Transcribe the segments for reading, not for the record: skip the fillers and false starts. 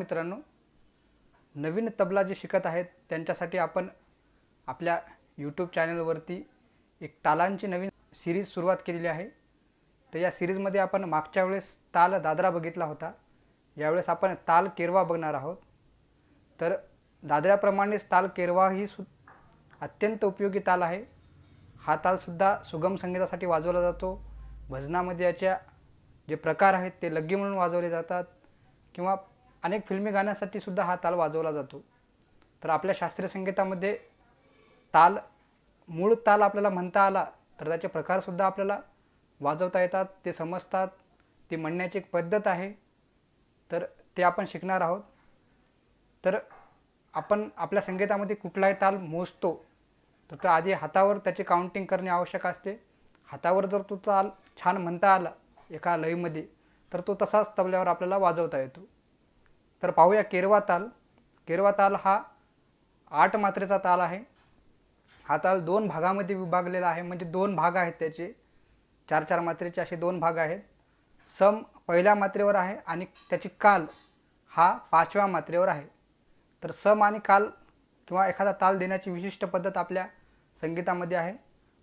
मित्रांनो, नवीन तबला जे शिकत आहेत त्यांच्यासाठी आपण आपल्या यूट्यूब चॅनलवरती एक तालांची नवीन सीरीज सुरुवात केलेली आहे। तर या सीरीजमध्ये आपण मागच्या वेळेस ताल दादरा बघितला होता, यावेळेस आपण ताल केरवा बघणार आहोत। तर दादऱ्याप्रमाणेच ताल केरवा ही अत्यंत उपयोगी ताल आहे। हा ताल सुद्धा सुगम संगीतासाठी वाजवला जातो। भजनामध्ये याच्या जे प्रकार आहेत ते लग्गी म्हणून वाजवले जातात किंवा अनेक फिल्मी गाण्यासाठी सुद्धा हा ताल वाजवला जातो। तर आपल्या शास्त्रीय संगीतामध्ये ताल मूळ ताल आपल्याला म्हणता आला तर त्याचे प्रकार सुद्धा आपल्याला वाजवता येतात, ते समजतात, ती म्हणण्याची एक पद्धत आहे। तर ते आपण शिकणार आहोत। तर आपण आपल्या संगीतामध्ये कुठलाही ताल मोजतो तर तो आधी हातावर त्याची काउंटिंग करणे आवश्यक असते। हातावर जर तो ताल छान म्हणता आला एका लयीमध्ये तर तो तसाच तबल्यावर आपल्याला वाजवता येतो। तर पाहूया केरवा ताल। केरवा ताल हा 8 मात्रेचा ताल आहे। हा ताल 2 भागामध्ये विभागलेला आहे, म्हणजे 2 भाग आहेत त्याचे, 4-4 मात्रेचे असे 2 भाग आहेत। सम पहिल्या मात्रेवर आहे आणि त्याची काल हा 5व्या मात्रेवर आहे। तर सम आणि काल किंवा एखादा ताल देण्याची विशिष्ट पद्धत आपल्या संगीतामध्ये आहे।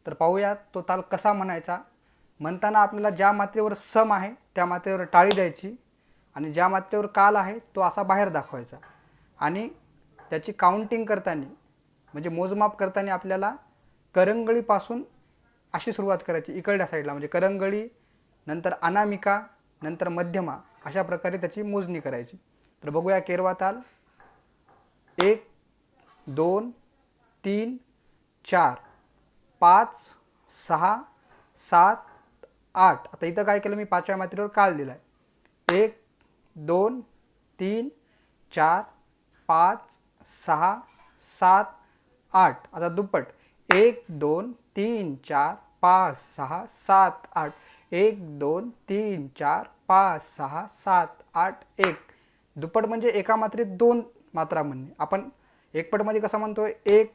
तर पाहूया तो ताल कसा म्हणायचा। म्हणताना आपल्याला ज्या मात्रेवर सम आहे त्या मात्रेवर टाळी द्यायची आणि ज्या मात्रेवर काल आहे तो असा बाहेर दाखवायचा आणि त्याची काउंटिंग करताना म्हणजे मोजमाप करताना आपल्याला करंगळीपासून अशी सुरुवात करायची, इकडल्या साईडला म्हणजे करंगळी, नंतर अनामिका, नंतर मध्यमा, अशा प्रकारे त्याची मोजणी करायची। तर बघूया केरवा ताल। 1 2 3 4 5 6 7 8। आता इथं काय केलं मी 5व्या मात्रेवर काल दिलाय। 1 2 3 4 5 6 7 8। आता दुप्पट 1 2 3 4 5 6 7 8। 1 2 3 4 5 6 7 8 1। दुप्पट म्हणजे एका मात्रेत 2 मात्रा म्हणणे। आपण एकपटमध्ये कसं म्हणतोय 1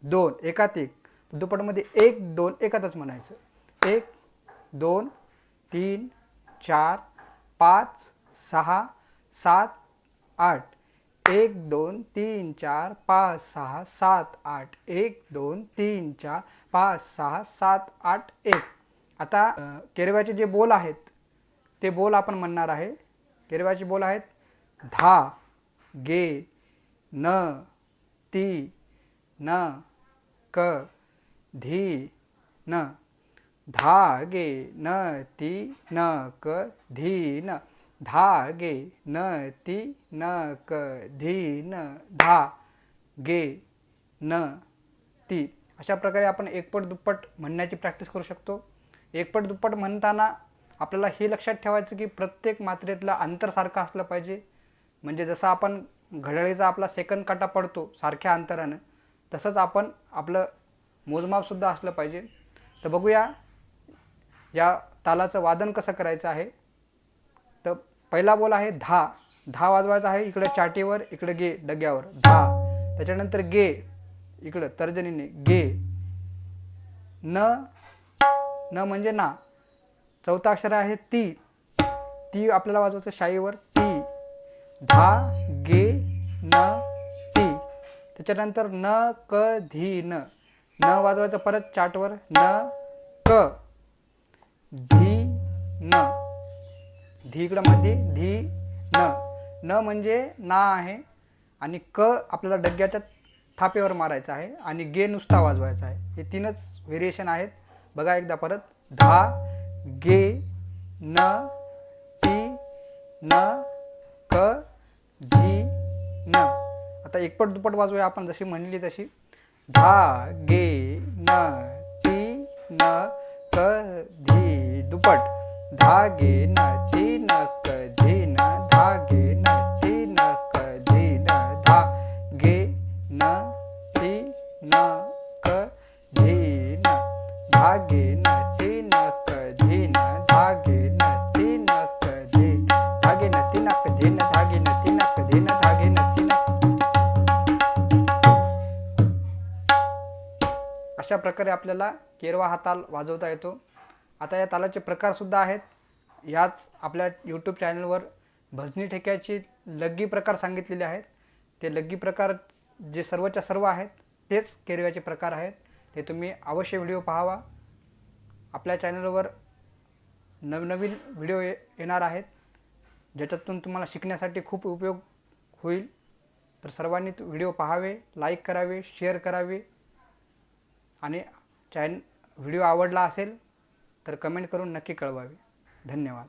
2 एकात 1, दुप्पटमध्ये 1 2 एकातच म्हणायचं। 1 2 3 4 5 6 7 8। 1 2 3 4 5 6 7 8। 1 2 3 4 5 6 7 8 1। आता केरव्याचे जे बोल आहेत ते बोल आपण म्हणणार आहे। केरव्याचे बोल आहेत धा, गे, न, ती, न, क, धी, न। धा गे न ती न क धी न। धा गे न ती न क धी न। धा गे न ती। अशा प्रकारे आपण एकपट दुप्पट म्हणण्याची प्रॅक्टिस करू शकतो। एकपट दुप्पट म्हणताना आपल्याला हे लक्षात ठेवायचं की प्रत्येक मात्रेतला अंतर सारखं असलं पाहिजे। म्हणजे जसं आपण घड्याळीचा आपला सेकंद काटा पडतो सारख्या अंतरानं, तसंच आपण आपलं मोजमापसुद्धा असलं पाहिजे। तर बघूया या तालाचं वादन कसं करायचं आहे। तर पहिला बोल आहे धा। धा वाजवायचा आहे इकडे चाटीवर, इकडे गे डग्यावर, धा। त्याच्यानंतर गे इकडं तर्जनीने, गे। न, न म्हणजे ना। चौथा अक्षर आहे ती। ती आपल्याला वाजवायचं शाईवर, ती। धा गे न ती। त्याच्यानंतर न क धी न। न वाजवायचं परत चाटवर, न क धी न। धी इकडं मध्ये, धी न। न म्हणजे ना आहे आणि क आपल्याला डग्याच्या थापेवर मारायचा आहे आणि गे नुसता वाजवायचा आहे। हे 3च व्हेरिएशन आहेत। बघा एकदा परत, धा गे न ती न क धी न। आता एकपट दुप्पट वाजवूया आपण जशी म्हणली तशी। धा गे न ती न क धी दुप्पट। धा गे न ती न क धी न। धा गे न ती न क धी न। धा गे न ती न क धी न। धा गे न ती न क धी न। धा गे न ती न क धी। धा गे न ती न क धी न। धा गे न ती न क धी न। धा गे न ती न। अशा प्रकारे आपल्याला केरवा हा ताल वाजवता येतो। आता या तालाचे प्रकार सुद्धा आहेत। याच आपल्या यूट्यूब चॅनलवर भजनी ठेक्याचे लग्गी प्रकार सांगितलेले आहेत. ते लग्गी प्रकार जे सर्वच्या सर्व आहेत तेच केरव्याचे प्रकार आहेत. ते तुम्ही अवश्य व्हिडिओ पाहावा. आपल्या चॅनलवर नवनवीन व्हिडिओ येणार आहेत ज्याच्यातून तुम्हाला शिकण्यासाठी खूप उपयोग होईल. तर सर्वांनी व्हिडिओ पाहावे, लाईक करावे, शेअर करावे आणि व्हिडिओ आवडला असेल तर कमेंट करून नक्की कळवावे. धन्यवाद.